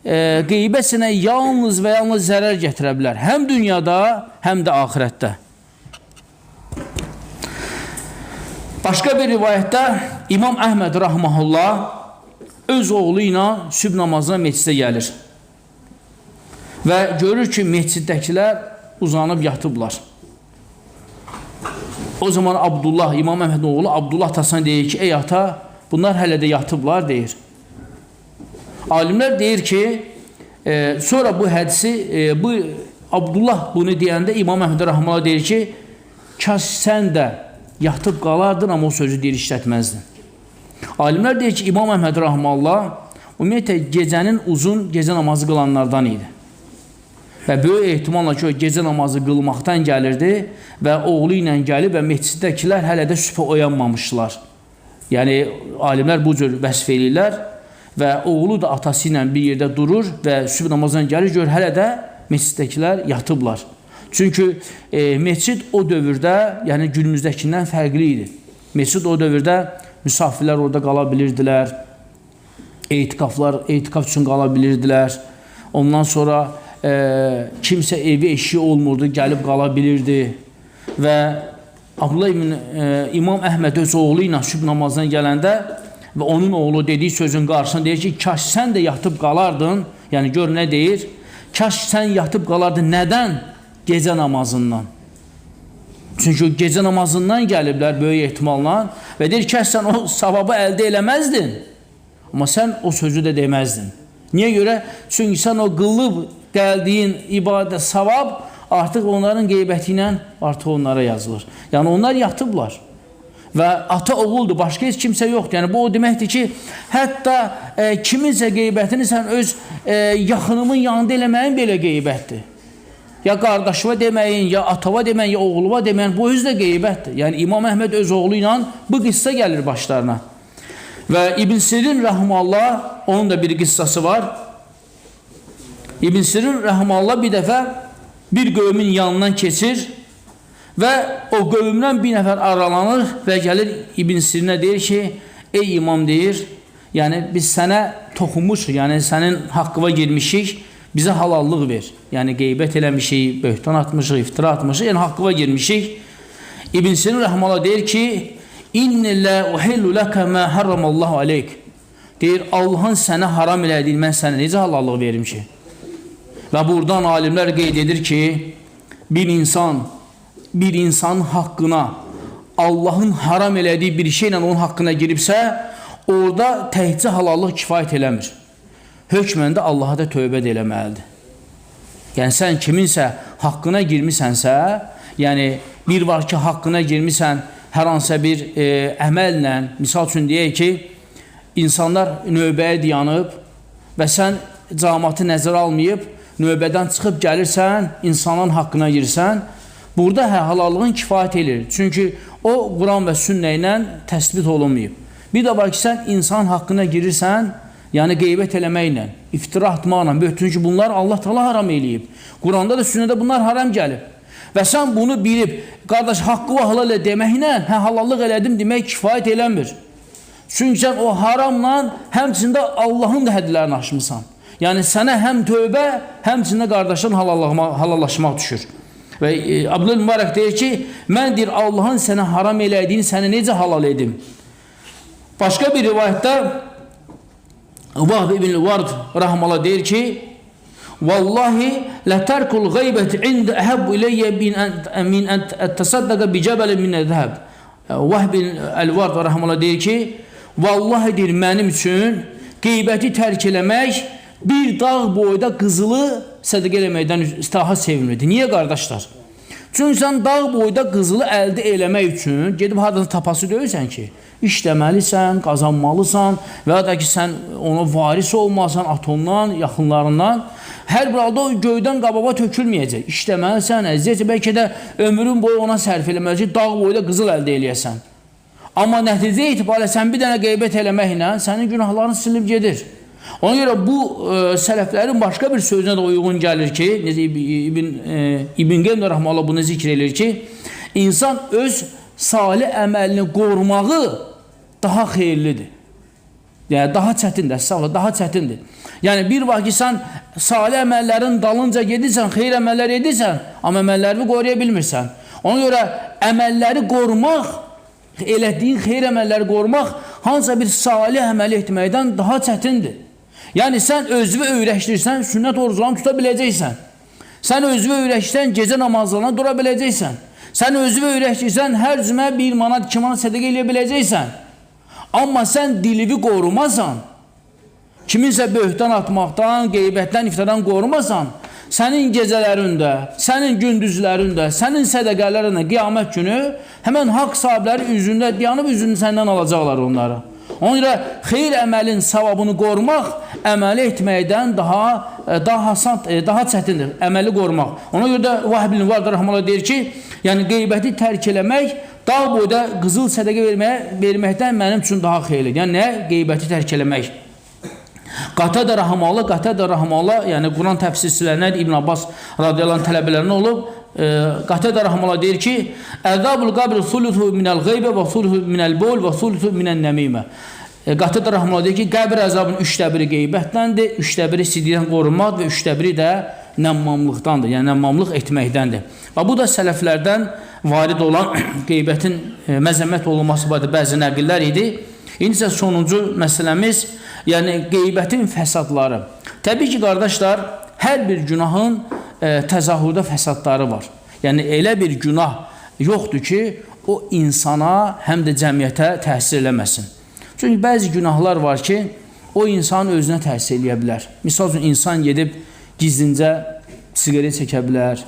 Qeybət sənə yalnız və yalnız zərər gətirə bilər. Həm dünyada, həm də axirətdə. Başqa bir rivayətdə İmam Əhməd rahməhullah öz oğlu ilə sübh namazına meclisə gəlir. Və görür ki, mecliddəkilər uzanıb yatıblar. O zaman Abdullah, İmam Əhmədin oğlu Abdullah atasına deyir ki, ey ata, bunlar hələ də yatıblar, deyir. Alimlər deyir ki, sonra bu hədisi, Abdullah bunu deyəndə İmam Əhməd rəhməllah deyir ki, kaş sən də yatıb qalardın, amma o sözü deyir, işlətməzdin. Alimlər deyir ki, İmam Əhməd rəhməllah ümumiyyətlə gecənin uzun gecə namazı qılanlardan idi. Və böyük ehtimalla ki, o gecə namazı qılmaqdan gəlirdi və oğlu ilə gəlib və mecliddəkilər hələ də sübhə oyanmamışlar. Yəni, alimlər bu cür vəsf eləyirlər və oğlu da atası ilə bir yerdə durur və sübh namazdan gəlir, gör, hələ də mecliddəkilər yatıblar. Çünki mescid o dövrdə, yəni günümüzdəkindən fərqli idi. Mescid o dövrdə müsafirlər orada qala bilirdilər, etikaf üçün qala bilirdilər. Ondan sonra kimsə evi eşiği olmurdu, gəlib qala bilirdi. və Abdullah ibn İmam Əhməd öz oğlu ilə sübh namazına gələndə və onun oğlu dediyi sözün qarşısında deyir ki, kaş sən də yatıb qalardın, yəni gör nə deyir, kaş sən yatıb qalardın, nədən? Gecə namazından. Çünki gecə namazından gəliblər böyük ehtimalla və deyir, kaş sən o savabı əldə eləməzdin, amma sən o sözü də deməzdin. Niyə görə? Çünki sən o qılıb gəldiyin ibadət, savab artıq onların qeybəti ilə artıq onlara yazılır. Yəni onlar yatıblar və ata oğuldur, başqa heç kimsə yoxdur. Yəni bu o deməkdir ki, hətta kiminsə qeybətini sən öz yaxınımın yanında eləməyin belə qeybətdir. Ya qardaşıva deməyin, ya atava deməyin, ya oğluva deməyin, bu öz də qeybətdir. Yəni İmam Əhməd öz oğlu ilə bu qissa gəlir başlarına. Və İbn Sirin rəhməllah, onun da bir qissası var. İbn Sirin rəhməllah bir dəfə bir qövmün yanından keçir və o qövmdən bir nəfər aralanır və gəlir İbn Sirinə deyir ki, ey imam deyir, yəni biz sənə toxunmuşuq, yəni sənin haqqıva girmişik, bizə halallıq ver. Yəni qeybət eləmişik, böhtan atmışıq, iftira atmışıq, yəni haqqıva girmişik. İbn Sirin rəhməllah deyir ki, İnni lə uhillu ləkə mə harramallahu aleyk. Deyir, Allahın sənə haram elədiyi, mən sənə necə halallıq verim ki? Və buradan alimlər qeyd edir ki, bir insanın haqqına Allahın haram elədiyi bir şeylə onun haqqına giribsə, orada təhcə halallıq kifayət eləmir. Hökmən də Allaha da tövbə də eləməlidir. Yəni sən kiminsə haqqına girmisənsə, yəni bir var ki, haqqına girmisən hər hansısa bir əməllə, misal üçün deyək ki, insanlar növbəyə dayanıb və sən cəmaatı nəzərə almayıb, növbədən çıxıb gəlirsən, insanların haqqına girsən, burada halallığın kifayət edir. Çünki o, Quran və sünnə ilə təsbit olunmayıb. Bir də var ki, sən insan haqqına girirsən, yəni qeybət eləməklə, iftira atmaqla, çünki bunlar Allah Teala haram eləyib. Quranda da, sünnədə bunlar haram gəlib. Və sən bunu bilib, qardaş, haqqı və halal deməklə, halallıq elədim demək kifayət eləmir. Çünki sən o haramla həmçində Allahın da hədlərini aşmısan. Yəni sənə həm tövbə, həmçində qardaşın halallaşmaq düşür. Və Abdülhamid Mübarək deyir ki, mən deyir, Allahın sənə haram elədiyini sənə necə halal edim? Başqa bir rivayətdə Vahb ibn Vard rəhməllah deyir ki, Vallahi lətərkul qeybət ində əhəbbu iləyyə min təsəddəqə bicəbəli minə zəhəb. Vahb ibn Vard rəhməllah deyir ki, vallahi deyir, mənim üçün qeybəti tərk eləmək bir dağ boyda qızılı sədəqə eləməkdən daha sevimlidir. Niyə qardaşlar? Çünki sən dağ boyda qızılı əldə eləmək üçün gedib haradan tapası deyilsən ki, işləməlisən, qazanmalısan və ya da ki, sən ona varis olmasan atondan, yaxınlarından, hər bir halda o göydən qabağa tökülməyəcək. İşləməlisən, əziyyəcə, bəlkə də ömrün boyu ona sərf eləmələcək, dağ boyda qızıl əldə eləyəsən. Amma nəticə etibarilə sən bir dənə qeybət eləməklə sənin günahların silib gedir. Ona görə bu sələflərin başqa bir sözünə də uyğun gəlir ki, İbn Qeym rəhməllah bunu zikr edir ki, insan öz salih əməlini qorumağı daha xeyirlidir. Yəni, daha çətindir, daha çətindir. Yəni, bir vaxt ki, sən salih əməllərin dalınca gedirsən, xeyir əməllər edirsən, amma əməllərini qoruya bilmirsən. Ona görə əməlləri qorumaq, elədiyin xeyir əməlləri qorumaq hansısa bir salih əməl etməkdən daha çətindir. Yəni, sən özünü öyrəşdirsən, sünnət oruclarını tuta biləcəksən. Sən özünü öyrəşdirsən, gecə namazlarına dura biləcəksən. Sən özünü öyrəşdirsən, hər cümə 1 manat, 2 manat sədəqə eləyə biləcəksən. Amma sən dilini qorumasan, kiminsə böhtan atmaqdan, qeybətdən, iftadan qorumasan, sənin gecələrində, sənin gündüzlərində, sənin sədəqələrində qiyamət günü həmən haqq sahibləri üzündə dayanıb üzünü səndən alacaqlar onları. Ona görə xeyir əməlin savabını qorumaq əməli etməkdən daha çətindir, əməli qorumaq. Ona görə də Vahb ibn Vard rəhməllah deyir ki, yəni qeybəti tərk eləmək, dağ boyda qızıl sədəqə verməkdən mənim üçün daha xeyirlidir. Yəni nə? Qeybəti tərk eləmək. Qatadə rəhməllah, yəni Quran təfsirçilərindən İbn Abbas radiyallahu anh tələbələrinə olub, Qatadə rəhməllah deyir ki, Əzabul qabr sulutu minəl qeybə və sulutu minəl bol və sulutu minəl nəmimə. Qatadə rəhməllah deyir ki, qəbr əzabının 3də biri qeybətdəndir, 3də biri sidqdən qorunmaq və 3də biri də nəmmamlıqdandır, yəni nəmmamlıq etməkdəndir. Və bu da sələflərdən varid olan qeybətin məzəmmət olunması barədə bəzi nəqillər idi. İndi isə sonuncu məsələmiz, yəni qeybətin fəsadları. Təbii ki, qardaşlar, hər bir günahın təzahürdə fəsadları var. Yəni elə bir günah yoxdur ki, o insana həm də cəmiyyətə təsir eləməsin. Çünki bəzi günahlar var ki, o insanın özünə təsir eləyə bilər. Misal üçün, insan gedib gizlincə siqaret çəkə bilər,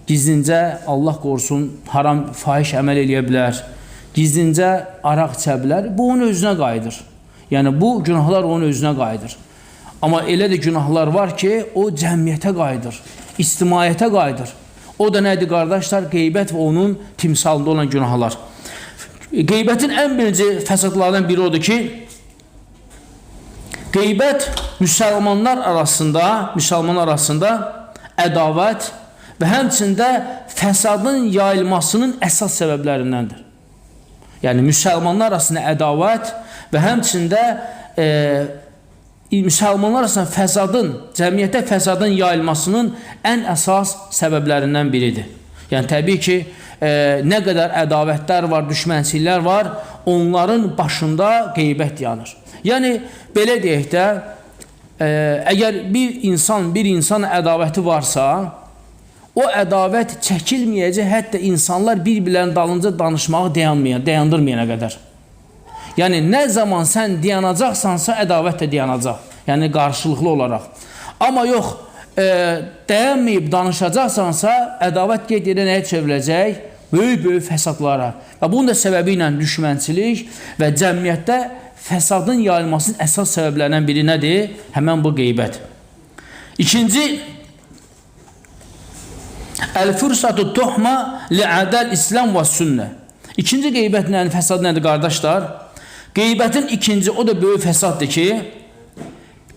gizlincə, Allah qorusun, haram, fahiş əməl eləyə bilər, gizlincə araq içə bilər. Bu, onun özünə qayıdır. Yəni, bu günahlar onun özünə qayıdır. Amma elə də günahlar var ki, o cəmiyyətə qayıdır, ictimaiyyətə qayıdır. O da nədir, qardaşlar? Qeybət və onun timsalında olan günahlar. Qeybətin ən birinci fəsadlardan biri odur ki, qeybət müsəlmanlar arasında ədavət və həmçində fəsadın yayılmasının əsas səbəblərindəndir. Yəni, müsəlmanlar arasında ədavət və həmçində müsəlmanlar arasında cəmiyyətə fəsadın yayılmasının ən əsas səbəblərindən biridir. Yəni, təbii ki, nə qədər ədavətlər var, düşmənçiliklər var, onların başında qeybət yanır. Yəni, belə deyək də, əgər bir insan ədavəti varsa, o ədavət çəkilməyəcək, hətta insanlar bir-birlərin dalınca danışmağı dayandırmayana qədər. Yəni, nə zaman sən dayanacaqsansa, ədavət də dayanacaq. Yəni, qarşılıqlı olaraq. Amma yox, dayanmayıb danışacaqsansa, ədavət qeyd-edə nəyə çevriləcək? Böyük-böyük fəsadlara. Və bunun da səbəbi ilə düşmənçilik və cəmiyyətdə fəsadın yayılmasının əsas səbəblərindən biri nədir? Həmən bu qeybət. İkinci, əl-fürsatu tuhma li'adəl İslam və sünnə. İkinci qeybət nədir, fəsad nədir, qardaşlar? Qeybətin ikinci, o da böyük fəsaddır ki,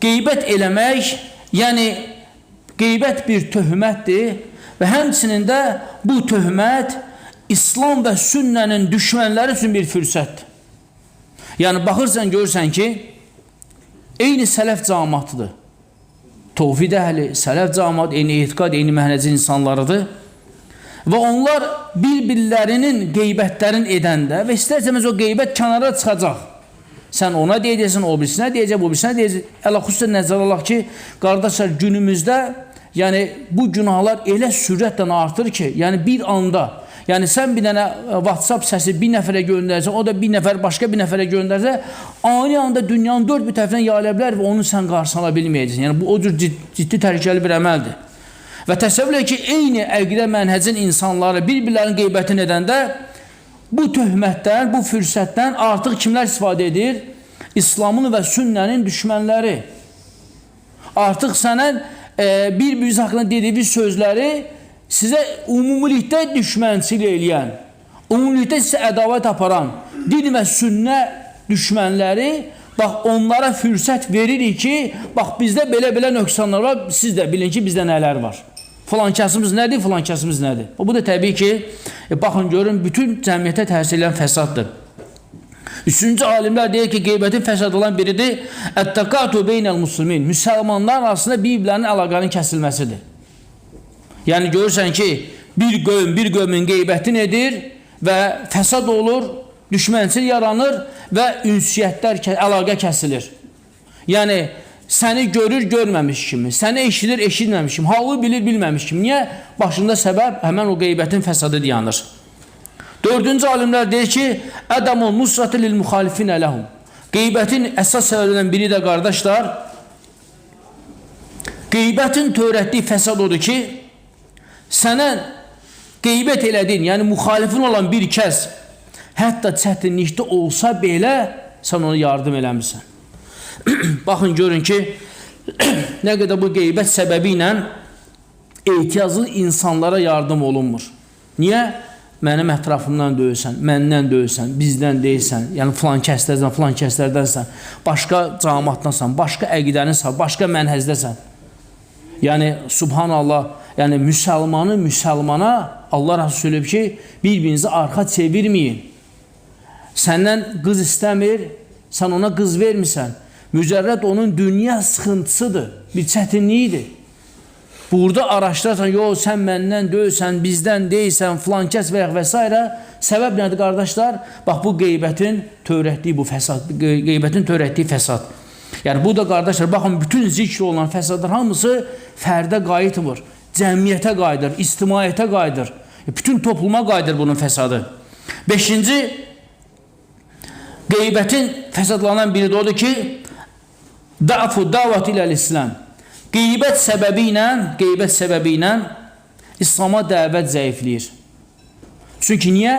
qeybət eləmək, yəni qeybət bir töhmətdir və həmçinin də bu töhmət İslam və sünnənin düşmənləri üçün bir fürsətdir. Yəni, baxırsan, görürsən ki, eyni sələf cəmaətidir. Tovhid əhli, sələf cəmaət, eyni etiqad, eyni mənhəci insanlarıdır. Və onlar bir-birlərinin qeybətlərini edəndə və istərsəməz o qeybət kənara çıxacaq. Sən ona deyəcəksən, o birisinə deyəcək, bu birisinə deyəcək. Əla-xüsusən nəzər alaq ki, qardaşlar, günümüzdə yəni, bu günahlar elə sürətlə artır ki, yəni bir anda, yəni sən bir dənə WhatsApp səsi bir nəfərə göndərəcək, o da bir nəfər başqa bir nəfərə göndərəcək, ani anda dünyanın dörd bir tərəfindən yayıla bilər və onu sən qarşısına ala bilməyəcəksən. Yəni, bu o cür ciddi təhlükəli bir əməldir. Və təsəvvür edin ki, eyni əqidə mənhəcin insanları bir-birlərinin qeybətini edəndə bu töhmətdən, bu fürsətdən artıq kimlər istifadə edir? İslamın və sünnənin düşmənləri. Artıq sənin bir-biriniz haqqında dediyi sözləri sizə umumilikdə düşmənçilik eləyən, umumilikdə sizə ədavət aparan din və sünnə düşmənləri, bax, onlara fürsət veririk ki, bax, bizdə belə-belə nöqsanlar var, siz də bilin ki, bizdə nələr var. Falan kəsimiz nədir, falan kəsimiz nədir. Bu da təbii ki, baxın, görün, bütün cəmiyyətə təsir edən fəsaddır. Üçüncü alimlər deyir ki, qeybətin fəsad olan biridir, ət-təqatu beynəl muslimin, müsəlmanlar arasında bir-birlərinin əlaqənin kəsilməsidir. Yəni, görürsən ki, bir qövmün qeybətini edir və fəsad olur, düşmənçilik yaranır və ünsiyyətlər, əlaqə kəsilir. Yəni, səni görür, görməmiş kimi, səni eşidir, eşitməmiş kimi, halı bilir, bilməmiş kimi. Niyə? Başında səbəb həmən o qeybətin fəsadı dayanır. Dördüncü alimlər deyir ki, ədəmun nusratı lil-müxalifin ələhum. Qeybətin əsas səbəbindən biri də, qardaşlar, qeybətin törətdiyi fəsad odur ki, sənə qeybət elədin, yəni müxalifin olan bir kəs, hətta çətinlikdə olsa belə, sən ona yardım eləmirsən. Baxın, görün ki, nə qədər bu qeybət səbəbi ilə ehtiyaclı insanlara yardım olunmur. Niyə? Mənim ətrafımdan döyülsən, məndən döyülsən, bizdən deyilsən, yəni filan kəslərdənsən, başqa cəmaatdansan, başqa əqidəninsən, başqa mənhəzdəsən. Yəni, subhanallah, yəni müsəlmana Allah Rəsulü söyləyib ki, bir-birinizi arxa çevirməyin. Səndən qız istəmir, sən ona qız vermirsən. Mücərrəd onun dünya sıxıntısıdır, bir çətinliyidir. Burada araşdırırsan, yox, sən məndən deyilsən, bizdən deyilsən, filan kəs və s. Səbəb nədir, qardaşlar? Bax, bu qeybətin törətdiyi bu fəsad, qeybətin törətdiyi fəsad. Yəni, bu da, qardaşlar, baxın, bütün zikr olunan fəsadlar hamısı fərdə qayıtmır, cəmiyyətə qayıdır, ictimaiyyətə qayıdır, bütün topluma qayıdır bunun fəsadı. 5-ci, qeybətin fəsadlarından biri də odur ki, da'fu davat iləl-İslam. Qeybət səbəbi ilə İslama dəvət zəifləyir. Çünki niyə?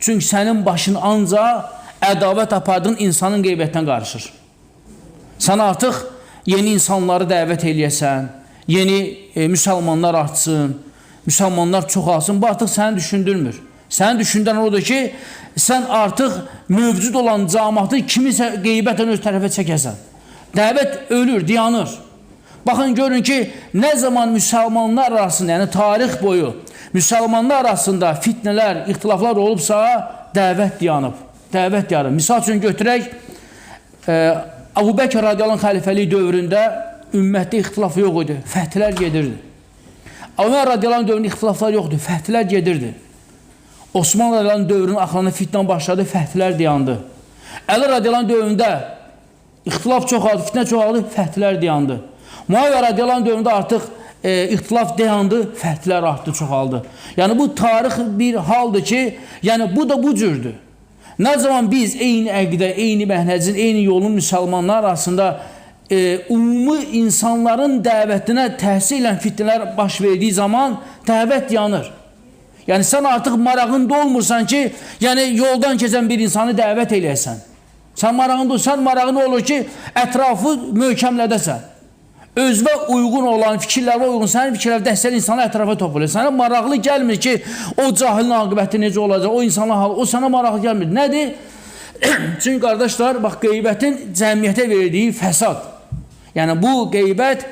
Çünki sənin başın ancaq ədavət apardığın insanın qeybətdən qarışır. Sən artıq yeni insanları dəvət eləyəsən, yeni müsəlmanlar artsın, müsəlmanlar çoxalsın, bu artıq səni düşündürmür. Səni düşündən odur ki, sən artıq mövcud olan cəmaatı kimisə qeybətən öz tərəfə çəkəsən. Dəvət ölür, dayanır. Baxın, görün ki, nə zaman müsəlmanlar arasında, yəni tarix boyu müsəlmanlar arasında fitnələr, ixtilaflar olubsa, dəvət dayanıb. Dəvət dayanıb. Misal üçün götürək, Əbu Bəkr radiyallahu xəlifəlik dövründə ümmətdə ixtilaf yox idi, fəthlər gedirdi. Ömər radiyallahu dövründə ixtilaflar yoxdur, fəthlər gedirdi. Osman radiyallahu dövrünün axırında fitnə başladı, fəthlər dayandı. Əli radiyallahu dövründə ixtilaf çoxaldı, fitnə çoxaldı, fəthlər dayandı. Muaviyə radiyallahu dövründə artıq ixtilaf dayandı, fəthlər artdı, çoxaldı. Yəni, bu tarix bir haldır ki, yəni, bu da bu cürdür. Nə zaman biz eyni əqidə, eyni mənhəcin, eyni yolun müsəlmanlar arasında ümumi insanların dəvətinə təhsil ilə fitnələr baş verdiyi zaman dəvət yanır. Yəni, sən artıq marağında olmursan ki, yəni, yoldan keçən bir insanı dəvət eləyəsən. Sən marağında olur ki, ətrafı möhkəmlədəsən. Özünə uyğun olan, fikirlərə uyğun, sənin fikirlər dəstəkli insanı ətrafa toplayır. Sənə maraqlı gəlmir ki, o cahilin aqibəti necə olacaq, o insanın halı, o sənə maraqlı gəlmir. Nədir? Çünki, qardaşlar, bax, qeybətin cəmiyyətə verdiyi fəsad. Yəni, bu qeybət,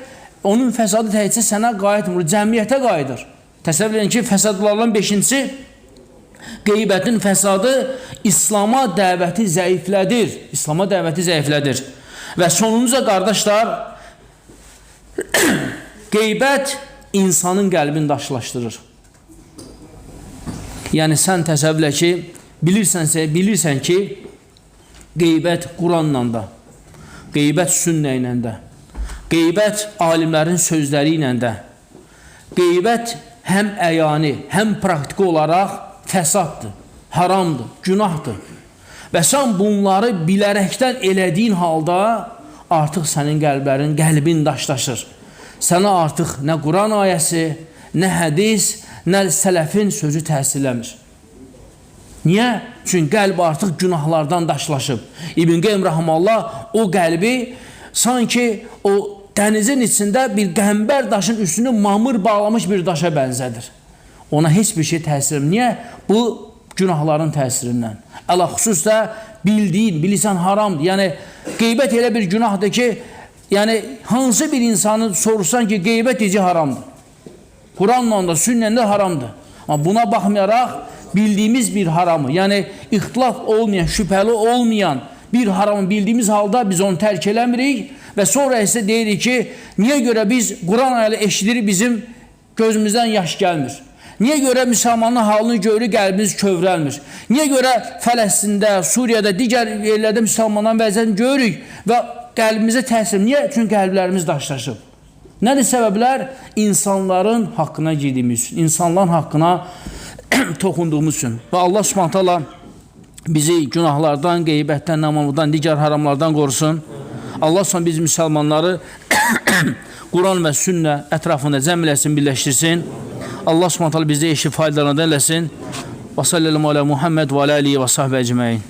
onun fəsadı təhcə sənə qayıtmır, cəmiyyətə qayıdır. Təsəvvür edin ki, fəsadlardan 5-ci, qeybətin fəsadı İslama dəvəti zəiflədir. İslama dəvəti zəiflədir. Və sonunca, qardaşlar, qeybət insanın qəlbini daşlaşdırır. Yəni, sən təsəvvürlə ki, bilirsən ki, qeybət Quranla da, qeybət sünnə ilə də, qeybət alimlərin sözləri ilə də, qeybət həm əyani, həm praktiki olaraq fəsaddır, haramdır, günahdır. Və sən bunları bilərəkdən elədiyin halda artıq sənin qəlbin daşlaşır. Sənə artıq nə Quran ayəsi, nə hədis, nə sələfin sözü təsirləmir. Niyə? Çünki qəlb artıq günahlardan daşlaşıb. İbn Qeym Rəhməllah o qəlbi sanki o dənizin içində bir qəmbər daşın üstünü mamır bağlamış bir daşa bənzədir. Ona heç bir şey təsir. Niyə? Bu günahların təsirindən. Əla xüsusda bilirsən haramdır. Yəni, qeybət elə bir günahdır ki, yəni, hansı bir insanı sorursan ki, qeybət necə haramdır? Quranla da, sünnəndə haramdır. Amma buna baxmayaraq, bildiyimiz bir haramı, yəni, ixtilaf olmayan, şübhəli olmayan bir haramı bildiyimiz halda biz onu tərk eləmirik və sonra isə deyirik ki, niyə görə biz Quran ayələ eşidirik, bizim gözümüzdən yaş gəlmir? Niyə görə müsəlmanın halını görür, qəlbimiz kövrəlmir? Niyə görə Fələstində, Suriyada, digər yerlərdə müsəlmanların vəziyyətini görürük və qəlbimizə təsir? Niyə? Çünki qəlblərimiz daşlaşıb. Nədir səbəblər? İnsanların haqqına girdiyimiz üçün, insanların haqqına toxunduğumuz üçün. Və Allah Subhanahu taala bizi günahlardan, qeybətdən, namanlıqdan, digər haramlardan qorusun. Allah Subhanahu biz müsəlmanları Quran və sünnə ətrafında cəm eləsin, birləşdirsin. Allah Subhanahu bizdə eşi faydalarından eləsin. Və sallallahu alə Muhammed və alə alihi və sahbə ecmaîn.